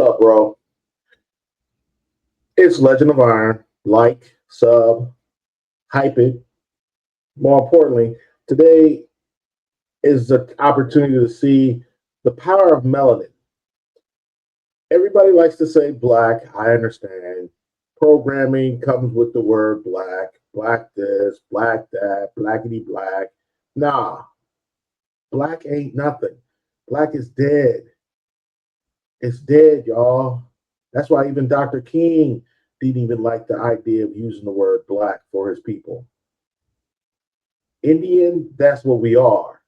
up, bro? It's Legend of Iron. Like, sub, hype it. More importantly, today is the opportunity to see the power of melanin. Everybody likes to say black. I understand. Programming comes with the word black. Black this, black that, blackity black. Nah, black ain't nothing. Black is dead. It's dead, y'all. That's why even Dr. King didn't even like the idea of using the word black for his people. Indian, that's what we are.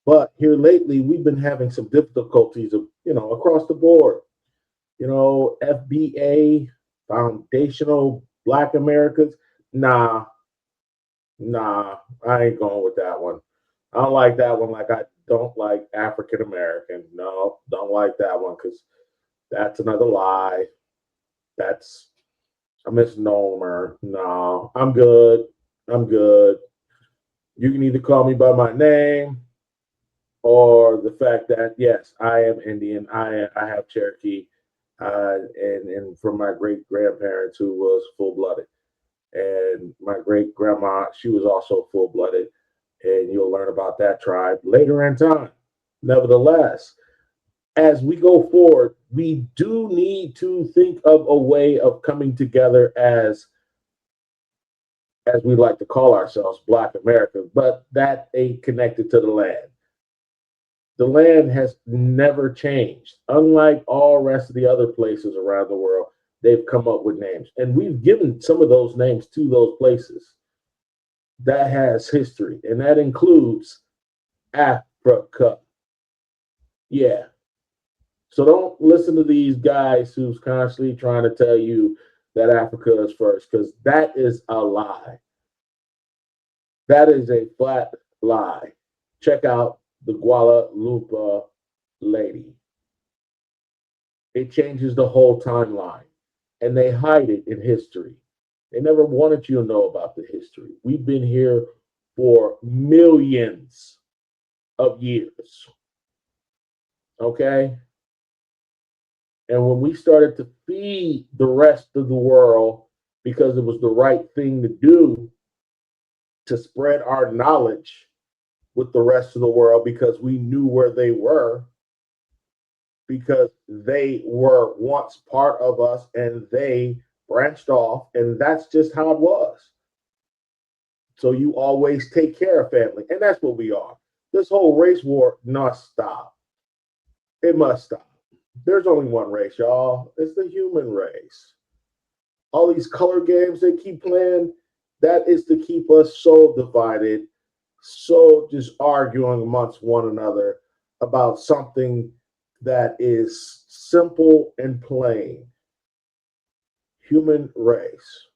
But here lately, we've been having some difficulties of, across the board. FBA, foundational Black Americans. Nah, I ain't going with that one. I don't like that one like I don't like African American. No, don't like that one because that's another lie. That's a misnomer. No, I'm good. You can either call me by my name or the fact that, yes, I am Indian. I have Cherokee. And from my great grandparents who was full blooded. And my great grandma, she was also full blooded. And you'll learn about that tribe later in time. Nevertheless, as we go forward, we do need to think of a way of coming together as we like to call ourselves Black Americans, but that ain't connected to the land. The land has never changed. Unlike all rest of the other places around the world, they've come up with names. And we've given some of those names to those places. That has history, and that includes Africa. Yeah. So don't listen to these guys who's constantly trying to tell you that Africa is first, because that is a lie. That is a flat lie. Check out the Guadeloupe lady. It changes the whole timeline, and they hide it in history. They never wanted you to know about the history. We've been here for millions of years. Okay? And when we started to feed the rest of the world because it was the right thing to do to spread our knowledge with the rest of the world because we knew where they were, because they were once part of us and they branched off, and that's just how it was. So you always take care of family, and that's what we are. This whole race war must stop. It must stop. There's only one race, y'all. It's the human race. All these color games they keep playing, that is to keep us so divided, so just arguing amongst one another about something that is simple and plain. Human race.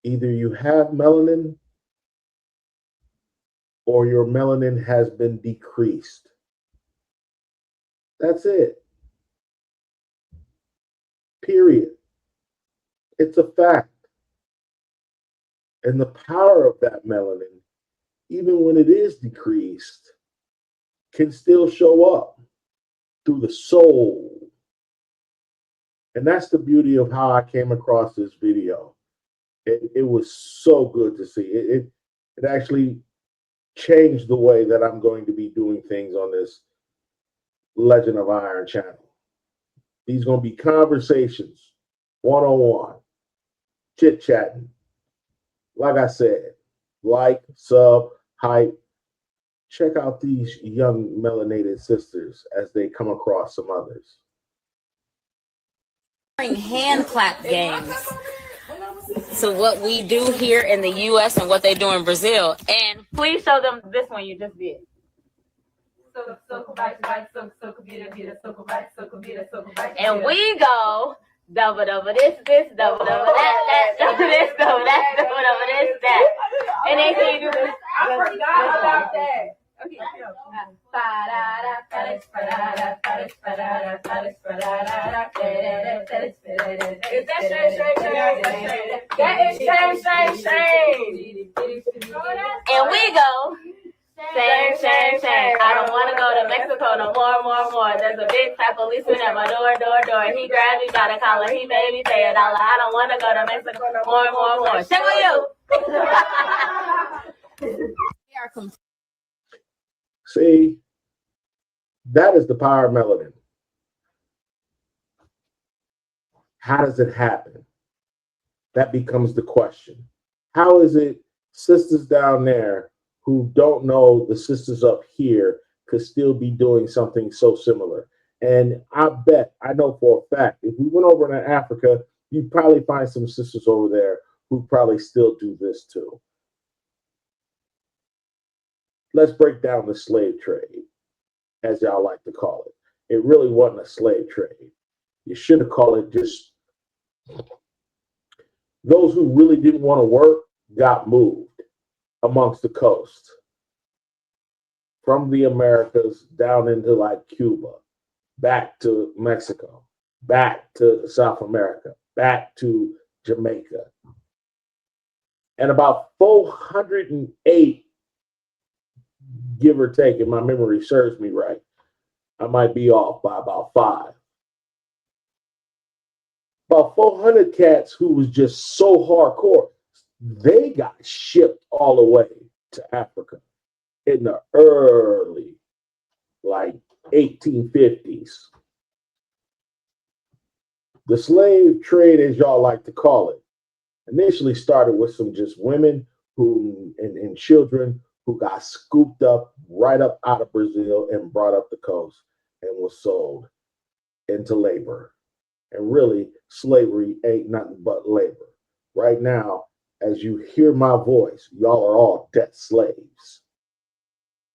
Either you have melanin or your melanin has been decreased. That's it. Period. It's a fact. And the power of that melanin, even when it is decreased, can still show up through the soul. And that's the beauty of how I came across this video. It was so good to see. It actually changed the way that I'm going to be doing things on this Legend of Iron channel. These going to be conversations, one-on-one, chit-chatting. Like I said, like, sub, hype. Check out these young melanated sisters as they come across some others. Hand clap games. So what we do here in the U.S. and what they do in Brazil. And please show them this one you just did. And we go double this, double that, double this, double that, double this, that. And then can you do this? I forgot about that. Okay, and we go Same. I don't want to go to Mexico no more. There's a big fat policeman at my door. He grabbed me by the collar. He made me pay $1. I don't want to go to Mexico no more. Shame on you. See, that is the power of melanin. How does it happen? That becomes the question. How is it sisters down there who don't know the sisters up here could still be doing something so similar? And I know for a fact, if we went over to Africa, you'd probably find some sisters over there who probably still do this too. Let's break down the slave trade, as y'all like to call it. It really wasn't a slave trade. You should have called it just those who really didn't want to work got moved amongst the coast from the Americas down into like Cuba, back to Mexico, back to South America, back to Jamaica. And about 408, give or take, if my memory serves me right, I might be off by about 5. About 400 cats who was just so hardcore, they got shipped all the way to Africa in the early, like 1850s. The slave trade, as y'all like to call it, initially started with some just women who and children who got scooped up right up out of Brazil and brought up the coast and was sold into labor. And really, slavery ain't nothing but labor. Right now, as you hear my voice, y'all are all debt slaves.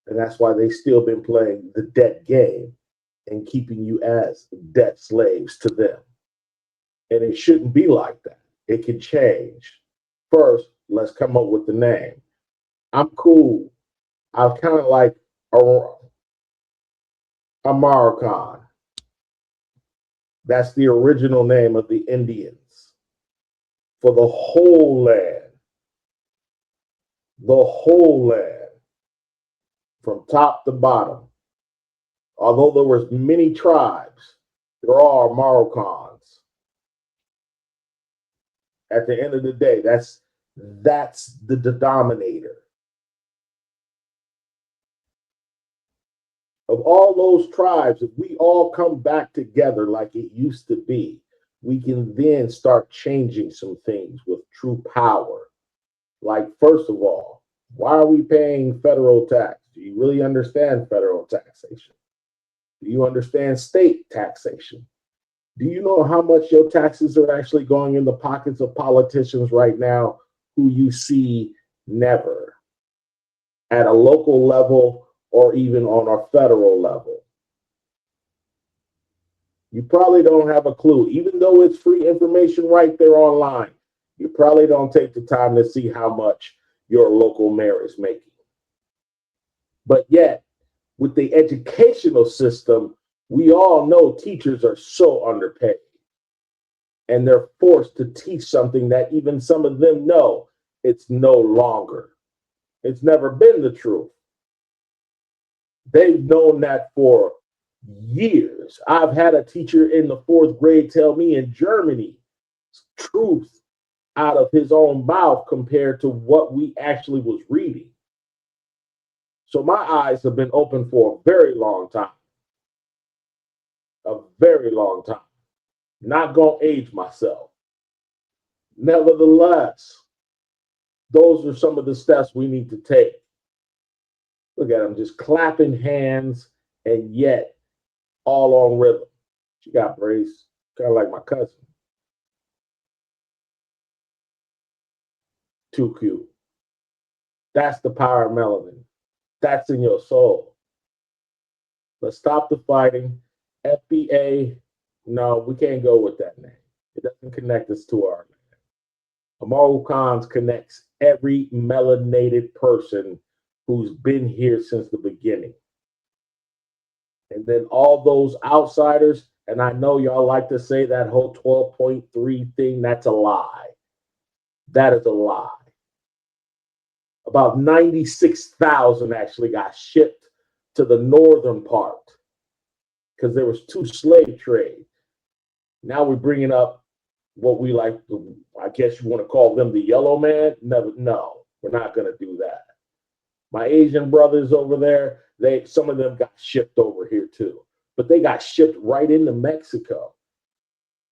And that's why they still been playing the debt game and keeping you as debt slaves to them. And it shouldn't be like that. It can change. First, let's come up with the name. I'm cool. I'm kind of like a Maroccan. That's the original name of the Indians for the whole land. The whole land, from top to bottom. Although there was many tribes, there are Moroccans. At the end of the day, that's the denominator. Of all those tribes, if we all come back together like it used to be, we can then start changing some things with true power. Like, first of all, why are we paying federal tax? Do you really understand federal taxation? Do you understand state taxation? Do you know how much your taxes are actually going in the pockets of politicians right now who you see never at a local level or even on a federal level? You probably don't have a clue. Even though it's free information right there online, you probably don't take the time to see how much your local mayor is making. But yet, with the educational system, we all know teachers are so underpaid. And they're forced to teach something that even some of them know it's no longer. It's never been the truth. They've known that for years. I've had a teacher in the 4th grade tell me in Germany truth out of his own mouth compared to what we actually was reading. So my eyes have been open for a very long time. A very long time. Not gonna age myself. Nevertheless, those are some of the steps we need to take. Look at them just clapping hands and yet all on rhythm. She got braids, kind of like my cousin. Too cute. That's the power of melanin. That's in your soul. Let's stop the fighting. FBA, no, we can't go with that name. It doesn't connect us to our land. Amaru Khans connects every melanated person who's been here since the beginning. And then all those outsiders, and I know y'all like to say that whole 12.3 thing, that's a lie. That is a lie. About 96,000 actually got shipped to the northern part because there was two slave trade. Now we're bringing up what we like, I guess you want to call them the yellow man. Never, no, we're not going to do that. My Asian brothers over there, some of them got shipped over here too, but they got shipped right into Mexico.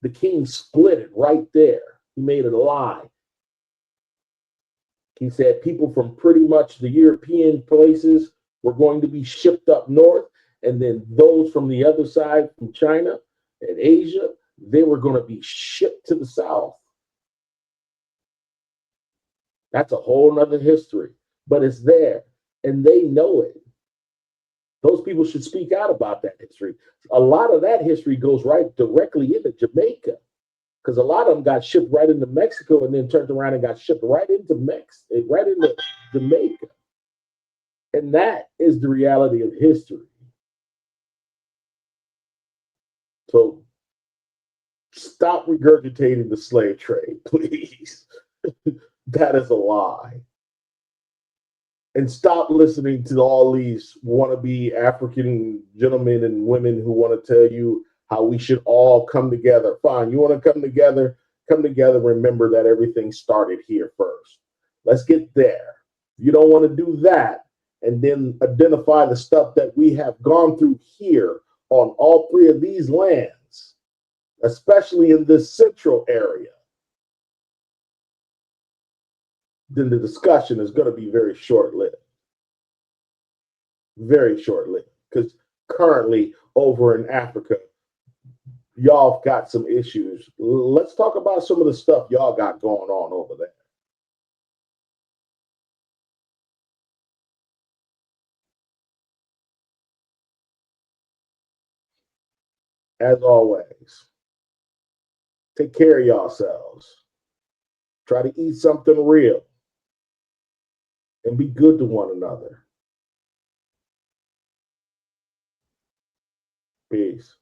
The king split it right there. He made it a lie. He said people from pretty much the European places were going to be shipped up north, and then those from the other side, from China and Asia, they were going to be shipped to the south. That's a whole nother history, but it's there, and they know it. Those people should speak out about that history. A lot of that history goes right directly into Jamaica, because a lot of them got shipped right into Mexico and then turned around and got shipped right into Jamaica. And that is the reality of history. So stop regurgitating the slave trade, please. That is a lie. And stop listening to all these wannabe African gentlemen and women who want to tell you how we should all come together. Fine, you want to come together, remember that everything started here first. Let's get there. You don't want to do that and then identify the stuff that we have gone through here on all three of these lands, especially in this central area, then the discussion is going to be very short-lived. Very short-lived. Because currently over in Africa, y'all got some issues. Let's talk about some of the stuff y'all got going on over there. As always, take care of yourselves. Try to eat something real and be good to one another. Peace.